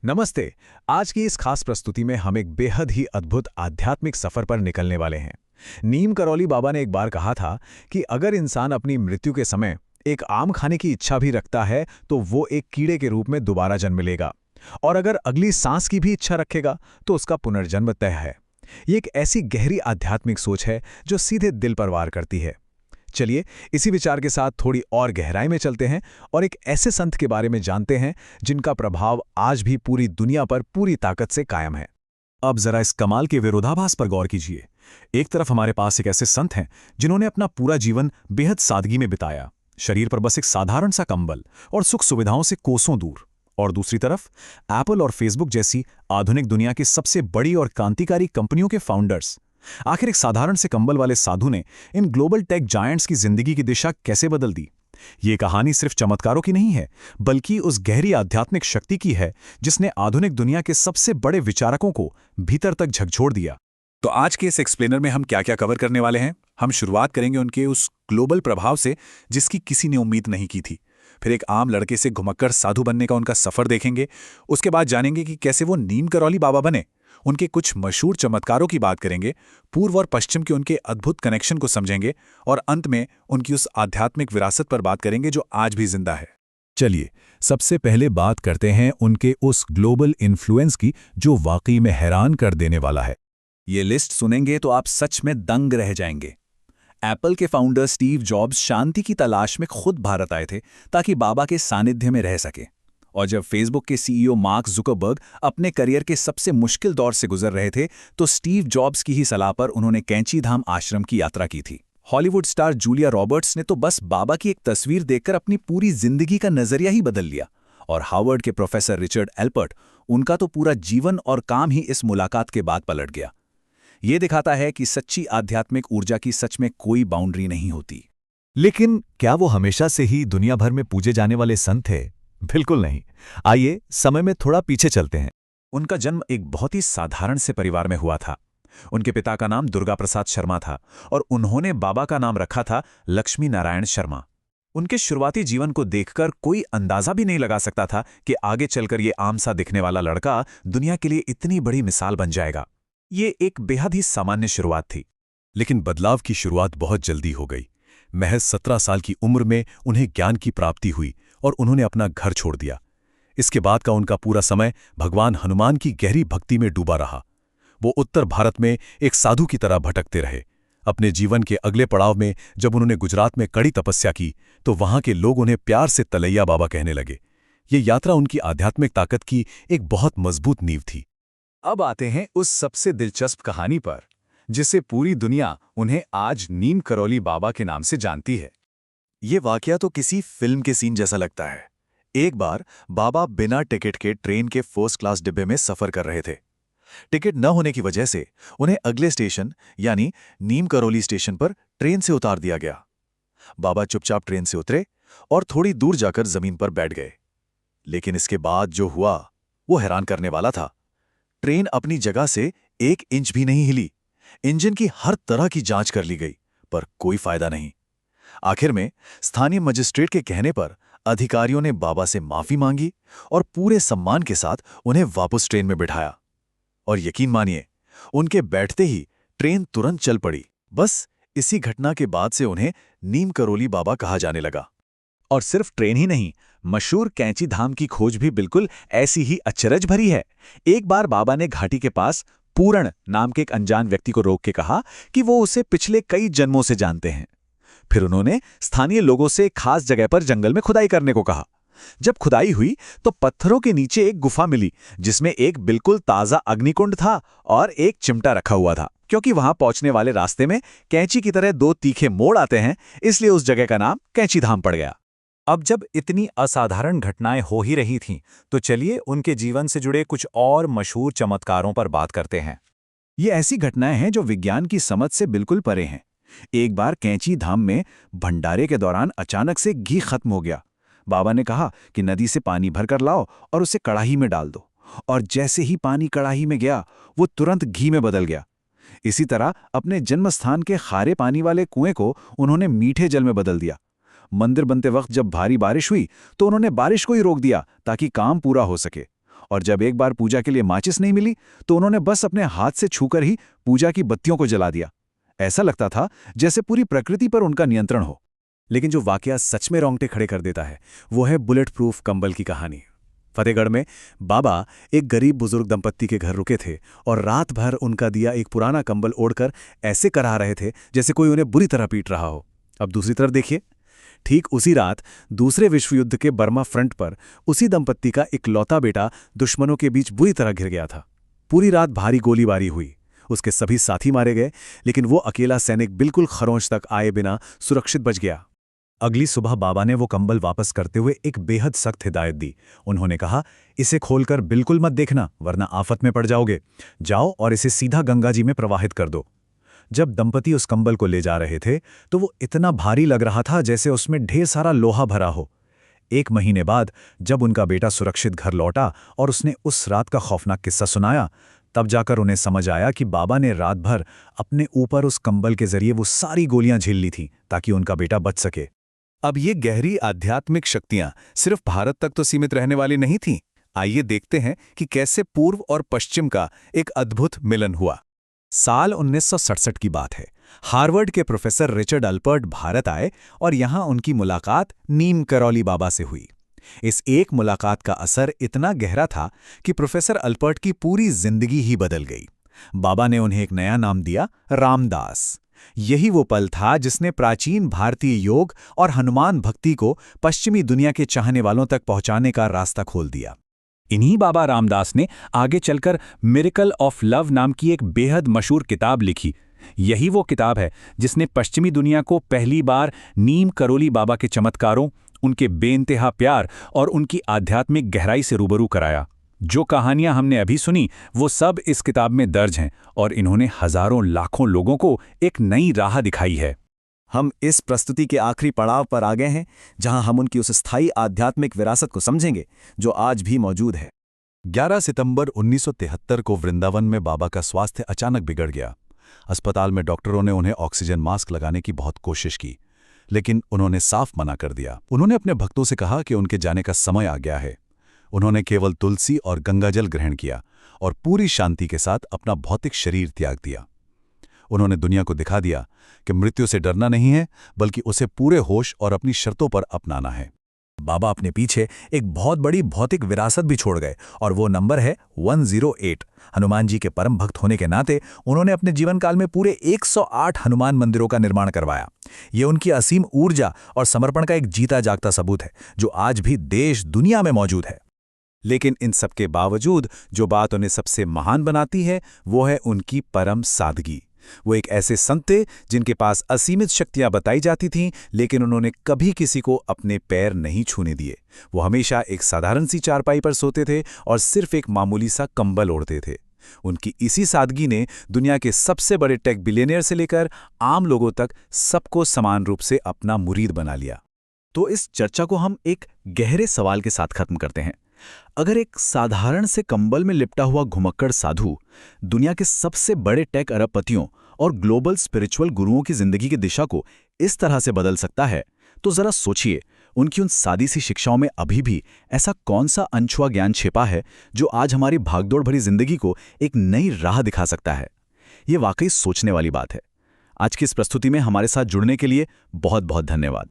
नमस्ते। आज की इस खास प्रस्तुति में हम एक बेहद ही अद्भुत आध्यात्मिक सफर पर निकलने वाले हैं। नीम करौली बाबा ने एक बार कहा था कि अगर इंसान अपनी मृत्यु के समय एक आम खाने की इच्छा भी रखता है तो वो एक कीड़े के रूप में दोबारा जन्म लेगा, और अगर अगली सांस की भी इच्छा रखेगा तो उसका पुनर्जन्म तय है। ये एक ऐसी गहरी आध्यात्मिक सोच है जो सीधे दिल पर वार करती है। चलिए, इसी विचार के साथ थोड़ी और गहराई में चलते हैं और एक ऐसे संत के बारे में जानते हैं जिनका प्रभाव आज भी पूरी दुनिया पर पूरी ताकत से कायम है। अब जरा इस कमाल के विरोधाभास पर गौर कीजिए। एक तरफ हमारे पास एक ऐसे संत हैं जिन्होंने अपना पूरा जीवन बेहद सादगी में बिताया, शरीर पर बस एक साधारण सा कंबल और सुख सुविधाओं से कोसों दूर। और दूसरी तरफ एप्पल और फेसबुक जैसी आधुनिक दुनिया की सबसे बड़ी और क्रांतिकारी कंपनियों के फाउंडर्स। आखिर एक साधारण से कंबल वाले साधु ने इन ग्लोबल टेक जायंट्स की जिंदगी की दिशा कैसे बदल दी? ये कहानी सिर्फ चमत्कारों की नहीं है, बल्कि उस गहरी आध्यात्मिक शक्ति की है जिसने आधुनिक दुनिया के सबसे बड़े विचारकों को भीतर तक झकझोर दिया। तो आज के इस एक्सप्लेनर में हम क्या क्या कवर करने वाले हैं? हम शुरुआत करेंगे उनके उस ग्लोबल प्रभाव से जिसकी किसी ने उम्मीद नहीं की थी। फिर एक आम लड़के से घुमक्कड़ साधु बनने का उनका सफर देखेंगे। उसके बाद जानेंगे कि कैसे वो नीम करौली बाबा बने। उनके कुछ मशहूर चमत्कारों की बात करेंगे, पूर्व और पश्चिम के उनके अद्भुत कनेक्शन को समझेंगे, और अंत में उनकी उस आध्यात्मिक विरासत पर बात करेंगे जो आज भी जिंदा है। चलिए, सबसे पहले बात करते हैं उनके उस ग्लोबल इन्फ्लुएंस की जो वाकई में हैरान कर देने वाला है। ये लिस्ट सुनेंगे तो आप सच में दंग रह जाएंगे। एप्पल के फाउंडर स्टीव जॉब्स शांति की तलाश में खुद भारत आए थे ताकि बाबा के सानिध्य में रह सके। और जब फेसबुक के सीईओ मार्क जुकरबर्ग अपने करियर के सबसे मुश्किल दौर से गुजर रहे थे तो स्टीव जॉब्स की ही सलाह पर उन्होंने कैंची धाम आश्रम की यात्रा की थी। हॉलीवुड स्टार जूलिया रॉबर्ट्स ने तो बस बाबा की एक तस्वीर देखकर अपनी पूरी जिंदगी का नजरिया ही बदल लिया। और हार्वर्ड के प्रोफेसर रिचर्ड एल्पर्ट, उनका तो पूरा जीवन और काम ही इस मुलाकात के बाद पलट गया। ये दिखाता है कि सच्ची आध्यात्मिक ऊर्जा की सच में कोई बाउंड्री नहीं होती। लेकिन क्या वो हमेशा से ही दुनिया भर में पूजे जाने वाले संत थे? बिल्कुल नहीं। आइए समय में थोड़ा पीछे चलते हैं। उनका जन्म एक बहुत ही साधारण से परिवार में हुआ था। उनके पिता का नाम दुर्गा प्रसाद शर्मा था और उन्होंने बाबा का नाम रखा था लक्ष्मी नारायण शर्मा। उनके शुरुआती जीवन को देखकर कोई अंदाजा भी नहीं लगा सकता था कि आगे चलकर ये आम सा दिखने वाला लड़का दुनिया के लिए इतनी बड़ी मिसाल बन जाएगा। ये एक बेहद ही सामान्य शुरुआत थी। लेकिन बदलाव की शुरुआत बहुत जल्दी हो गई। महज 17 साल की उम्र में उन्हें ज्ञान की प्राप्ति हुई और उन्होंने अपना घर छोड़ दिया। इसके बाद का उनका पूरा समय भगवान हनुमान की गहरी भक्ति में डूबा रहा। वो उत्तर भारत में एक साधु की तरह भटकते रहे। अपने जीवन के अगले पड़ाव में जब उन्होंने गुजरात में कड़ी तपस्या की तो वहां के लोग उन्हें प्यार से तलैया बाबा कहने लगे। ये यात्रा उनकी आध्यात्मिक ताकत की एक बहुत मजबूत नींव थी। अब आते हैं उस सबसे दिलचस्प कहानी पर जिसे पूरी दुनिया उन्हें आज नीम करौली बाबा के नाम से जानती है। ये वाकया तो किसी फिल्म के सीन जैसा लगता है। एक बार बाबा बिना टिकट के ट्रेन के फर्स्ट क्लास डिब्बे में सफर कर रहे थे। टिकट न होने की वजह से उन्हें अगले स्टेशन यानी नीम करौली स्टेशन पर ट्रेन से उतार दिया गया। बाबा चुपचाप ट्रेन से उतरे और थोड़ी दूर जाकर जमीन पर बैठ गए। लेकिन इसके बाद जो हुआ वो हैरान करने वाला था। ट्रेन अपनी जगह से 1 इंच भी नहीं हिली। इंजन की हर तरह की जांच कर ली गई पर कोई फायदा नहीं। आखिर में स्थानीय मजिस्ट्रेट के कहने पर अधिकारियों ने बाबा से माफी मांगी और पूरे सम्मान के साथ उन्हें वापस ट्रेन में बिठाया। और यकीन मानिए, उनके बैठते ही ट्रेन तुरंत चल पड़ी। बस इसी घटना के बाद से उन्हें नीम करौली बाबा कहा जाने लगा। और सिर्फ ट्रेन ही नहीं, मशहूर कैंची धाम की खोज भी बिल्कुल ऐसी ही अचरज भरी है। एक बार बाबा ने घाटी के पास पूरण नाम के एक अनजान व्यक्ति को रोक के कहा कि वो उसे पिछले कई जन्मों से जानते हैं। फिर उन्होंने स्थानीय लोगों से खास जगह पर जंगल में खुदाई करने को कहा। जब खुदाई हुई तो पत्थरों के नीचे एक गुफा मिली जिसमें एक बिल्कुल ताजा अग्निकुंड था और एक चिमटा रखा हुआ था। क्योंकि वहां पहुंचने वाले रास्ते में कैंची की तरह 2 तीखे मोड़ आते हैं, इसलिए उस जगह का नाम कैंची धाम पड़ गया। अब जब इतनी असाधारण घटनाएं हो ही रही थीं, तो चलिए उनके जीवन से जुड़े कुछ और मशहूर चमत्कारों पर बात करते हैं। ये ऐसी घटनाएं हैं जो विज्ञान की समझ से बिल्कुल परे हैं। एक बार कैंची धाम में भंडारे के दौरान अचानक से घी खत्म हो गया। बाबा ने कहा कि नदी से पानी भरकर लाओ और उसे कड़ाही में डाल दो। और जैसे ही पानी कड़ाही में गया, वो तुरंत घी में बदल गया। इसी तरह अपने जन्मस्थान के खारे पानी वाले कुएं को उन्होंने मीठे जल में बदल दिया। मंदिर बनते वक्त जब भारी बारिश हुई तो उन्होंने बारिश को ही रोक दिया ताकि काम पूरा हो सके। और जब एक बार पूजा के लिए माचिस नहीं मिली तो उन्होंने बस अपने हाथ से छूकर ही पूजा की बत्तियों को जला दिया। ऐसा लगता था जैसे पूरी प्रकृति पर उनका नियंत्रण हो। लेकिन जो वाकया सच में रोंगटे खड़े कर देता है वो है बुलेट प्रूफ कंबल की कहानी। फतेहगढ़ में बाबा एक गरीब बुजुर्ग दंपत्ति के घर रुके थे और रात भर उनका दिया एक पुराना कंबल ओढ़कर ऐसे कराह रहे थे जैसे कोई उन्हें बुरी तरह पीट रहा हो। अब दूसरी तरफ देखिए, ठीक उसी रात दूसरे विश्व युद्ध के बर्मा फ्रंट पर उसी दंपत्ति का इकलौता बेटा दुश्मनों के बीच बुरी तरह घिर गया था। पूरी रात भारी गोलीबारी हुई, उसके सभी साथी मारे गए, लेकिन वो अकेला सैनिक बिल्कुल खरोंच तक आए बिना सुरक्षित बच गया। अगली सुबह बाबा ने वो कंबल वापस करते हुए एक बेहद सख्त हिदायत दी। उन्होंने कहा, इसे खोलकर बिल्कुल मत देखना वरना आफत में पड़ जाओगे। जाओ और इसे सीधा गंगा जी में प्रवाहित कर दो। जब दंपति उस कंबल को ले जा रहे थे तो वो इतना भारी लग रहा था जैसे उसमें ढेर सारा लोहा भरा हो। 1 महीने बाद जब उनका बेटा सुरक्षित घर लौटा और उसने उस रात का खौफनाक किस्सा सुनाया, तब जाकर उन्हें समझ आया कि बाबा ने रात भर अपने ऊपर उस कंबल के जरिए वो सारी गोलियां झेल ली थीं ताकि उनका बेटा बच सके। अब ये गहरी आध्यात्मिक शक्तियां सिर्फ भारत तक तो सीमित रहने वाली नहीं थीं। आइए देखते हैं कि कैसे पूर्व और पश्चिम का एक अद्भुत मिलन हुआ। साल 1967 की बात है। हार्वर्ड के प्रोफेसर रिचर्ड अल्पर्ट भारत आए और यहां उनकी मुलाकात नीम करौली बाबा से हुई। इस एक मुलाकात का असर इतना गहरा था कि प्रोफेसर अल्पर्ट की पूरी जिंदगी ही बदल गई। बाबा ने उन्हें एक नया नाम दिया, रामदास। यही वो पल था जिसने प्राचीन भारतीय योग और हनुमान भक्ति को पश्चिमी दुनिया के चाहने वालों तक पहुंचाने का रास्ता खोल दिया। इन्हीं बाबा रामदास ने आगे चलकर मिरेकल ऑफ लव नाम की एक बेहद मशहूर किताब लिखी। यही वो किताब है जिसने पश्चिमी दुनिया को पहली बार नीम करौली बाबा के चमत्कारों, उनके बेइंतहा प्यार और उनकी आध्यात्मिक गहराई से रूबरू कराया। जो कहानियां हमने अभी सुनी वो सब इस किताब में दर्ज हैं और इन्होंने हजारों लाखों लोगों को एक नई राह दिखाई है। हम इस प्रस्तुति के आखिरी पड़ाव पर आ गए हैं जहां हम उनकी उस स्थायी आध्यात्मिक विरासत को समझेंगे जो आज भी मौजूद है। 11 सितंबर 1973 को वृंदावन में बाबा का स्वास्थ्य अचानक बिगड़ गया। अस्पताल में डॉक्टरों ने उन्हें ऑक्सीजन मास्क लगाने की बहुत कोशिश की, लेकिन उन्होंने साफ मना कर दिया। उन्होंने अपने भक्तों से कहा कि उनके जाने का समय आ गया है। उन्होंने केवल तुलसी और गंगाजल ग्रहण किया और पूरी शांति के साथ अपना भौतिक शरीर त्याग दिया। उन्होंने दुनिया को दिखा दिया कि मृत्यु से डरना नहीं है, बल्कि उसे पूरे होश और अपनी शर्तों पर अपनाना है। बाबा अपने पीछे एक बहुत बड़ी भौतिक विरासत भी छोड़ गए और वो नंबर है 108। हनुमान जी के परम भक्त होने के नाते उन्होंने अपने जीवन काल में पूरे 108 हनुमान मंदिरों का निर्माण करवाया। ये उनकी असीम ऊर्जा और समर्पण का एक जीता जागता सबूत है जो आज भी देश दुनिया में मौजूद है। लेकिन इन सब के बावजूद जो बात उन्हें सबसे महान बनाती है वो है उनकी परम सादगी। वो एक ऐसे संत थे जिनके पास असीमित शक्तियां बताई जाती थीं, लेकिन उन्होंने कभी किसी को अपने पैर नहीं छूने दिए। वो हमेशा एक साधारण सी चारपाई पर सोते थे और सिर्फ एक मामूली सा कंबल ओढ़ते थे। उनकी इसी सादगी ने दुनिया के सबसे बड़े टेक बिलियनियर से लेकर आम लोगों तक सबको समान रूप से अपना मुरीद बना लिया। तो इस चर्चा को हम एक गहरे सवाल के साथ खत्म करते हैं। अगर एक साधारण से कंबल में लिपटा हुआ घुमक्कड़ साधु दुनिया के सबसे बड़े टेक अरबपतियों और ग्लोबल स्पिरिचुअल गुरुओं की जिंदगी की दिशा को इस तरह से बदल सकता है, तो जरा सोचिए उनकी उन सादी सी शिक्षाओं में अभी भी ऐसा कौन सा अनछुआ ज्ञान छिपा है जो आज हमारी भागदौड़ भरी जिंदगी को एक नई राह दिखा सकता है। ये वाकई सोचने वाली बात है। आज की इस प्रस्तुति में हमारे साथ जुड़ने के लिए बहुत बहुत धन्यवाद।